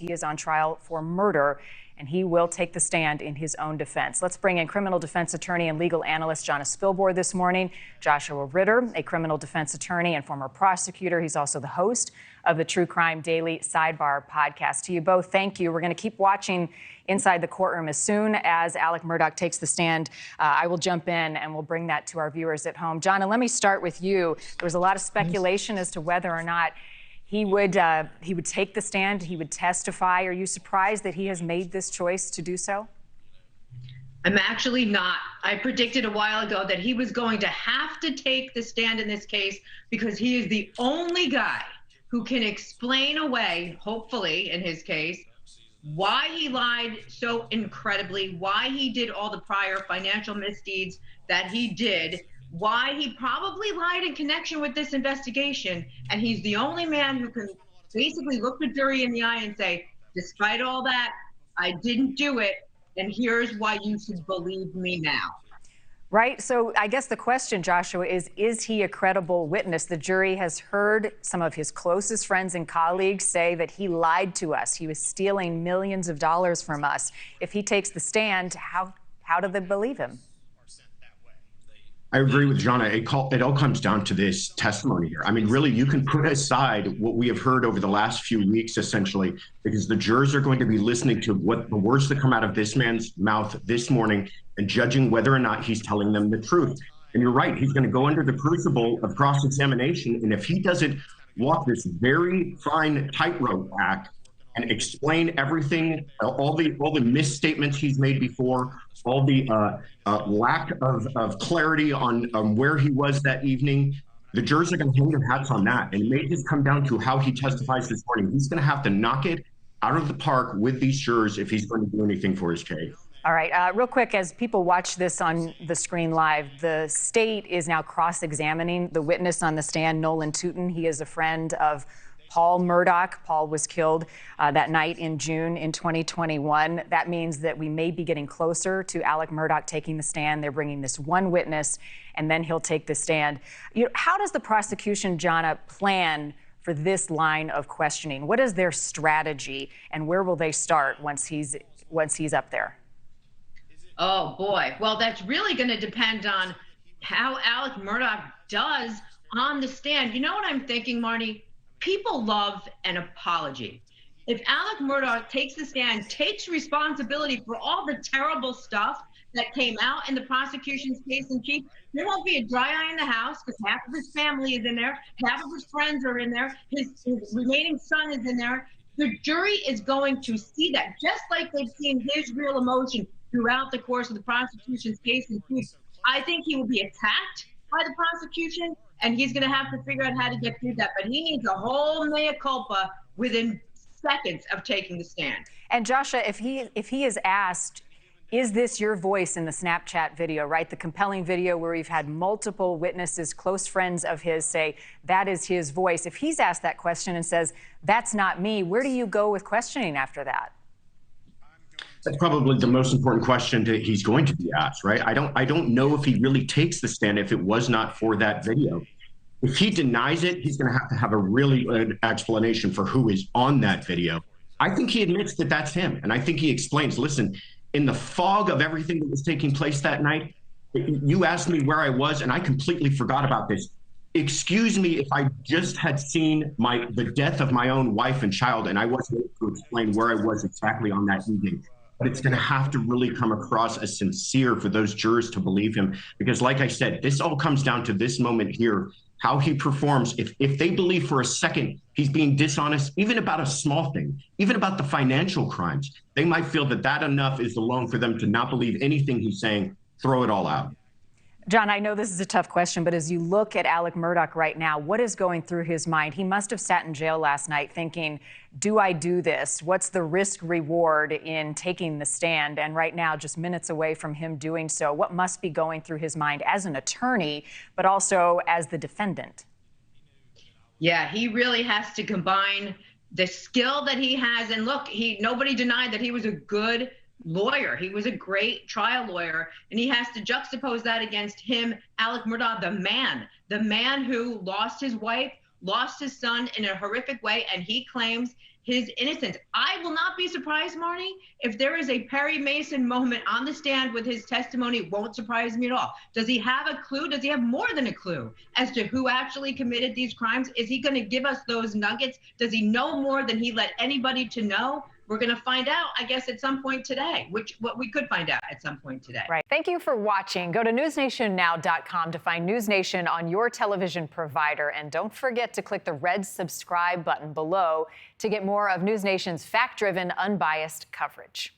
He is on trial for murder, and he will take the stand in his own defense. Let's bring in criminal defense attorney and legal analyst Jonna Spilbor this morning. Joshua Ritter, a criminal defense attorney and former prosecutor. He's also the host of the True Crime Daily Sidebar podcast. To you both, thank you. We're going to keep watching inside the courtroom. As soon as Alex Murdaugh takes the stand, I will jump in and we'll bring that to our viewers at home. Jonna, let me start with you. There was a lot of speculation as to whether or not he would take the stand, he would testify. Are you surprised that he has made this choice to do so? I'm actually not. I predicted a while ago that he was going to have to take the stand in this case because he is the only guy who can explain away, hopefully in his case, why he lied so incredibly, why he did all the prior financial misdeeds that he did, why he probably lied in connection with this investigation. And he's the only man who can basically look the jury in the eye and say, despite all that, I didn't do it. And here's why you should believe me now. Right. So I guess the question, Joshua, is he a credible witness? The jury has heard some of his closest friends and colleagues say that he lied to us. He was stealing millions of dollars from us. If he takes the stand, how do they believe him? I agree with Jonna. It all comes down to this testimony here. I mean, really, you can put aside what we have heard over the last few weeks, essentially, because the jurors are going to be listening to what the words that come out of this man's mouth this morning and judging whether or not he's telling them the truth. And you're right, he's going to go under the crucible of cross-examination. And if he doesn't walk this very fine tightrope act and explain everything, all the misstatements he's made before, all the lack of clarity on where he was that evening, the jurors are going to hang their hats on that. And it may just come down to how he testifies this morning. He's going to have to knock it out of the park with these jurors if he's going to do anything for his case. All right, real quick, as people watch this on the screen live, the state is now cross-examining the witness on the stand, Nolan Tootin. He is a friend of Paul Murdaugh. Paul was killed that night in June in 2021. That means that we may be getting closer to Alex Murdaugh taking the stand. They're bringing this one witness, and then he'll take the stand. How does the prosecution, Jonna, plan for this line of questioning? What is their strategy, and where will they start once he's up there? Oh, boy. Well, that's really going to depend on how Alex Murdaugh does on the stand. You know what I'm thinking, Marni? People love an apology. If Alex Murdaugh takes the stand, takes responsibility for all the terrible stuff that came out in the prosecution's case in chief, there won't be a dry eye in the house because half of his family is in there, half of his friends are in there, his remaining son is in there. The jury is going to see that, just like they've seen his real emotion throughout the course of the prosecution's case in chief. I think he will be attacked by the prosecution, and he's going to have to figure out how to get through that. But he needs a whole mea culpa within seconds of taking the stand. And Joshua, if he is asked, is this your voice in the Snapchat video, right? The compelling video where we've had multiple witnesses, close friends of his, say that is his voice. If he's asked that question and says, that's not me, where do you go with questioning after that? That's probably the most important question that he's going to be asked, right? I don't know if he really takes the stand if it was not for that video. If he denies it, he's going to have a really good explanation for who is on that video. I think he admits that that's him. And I think he explains, listen, in the fog of everything that was taking place that night, you asked me where I was and I completely forgot about this. Excuse me if I just had seen the death of my own wife and child and I wasn't able to explain where I was exactly on that evening. But it's going to have to really come across as sincere for those jurors to believe him. Because like I said, this all comes down to this moment here, how he performs. If they believe for a second he's being dishonest, even about a small thing, even about the financial crimes, they might feel that enough is alone for them to not believe anything he's saying, throw it all out. John, I know this is a tough question, but as you look at Alex Murdaugh right now, what is going through his mind? He must have sat in jail last night thinking, do I do this? What's the risk reward in taking the stand? And right now, just minutes away from him doing so, what must be going through his mind as an attorney, but also as the defendant? Yeah, he really has to combine the skill that he has. And look, nobody denied that he was a good lawyer. He was a great trial lawyer, and he has to juxtapose that against him, Alex Murdaugh, the man who lost his wife, lost his son in a horrific way, and he claims his innocence. I will not be surprised, Marni, if there is a Perry Mason moment on the stand with his testimony. It won't surprise me at all. Does he have a clue? Does he have more than a clue as to who actually committed these crimes? Is he going to give us those nuggets? Does he know more than he let anybody to know? We're going to find out, I guess, at some point today, what we could find out at some point today. Right. Thank you for watching. Go to newsnationnow.com to find NewsNation on your television provider. And don't forget to click the red subscribe button below to get more of NewsNation's fact-driven, unbiased coverage.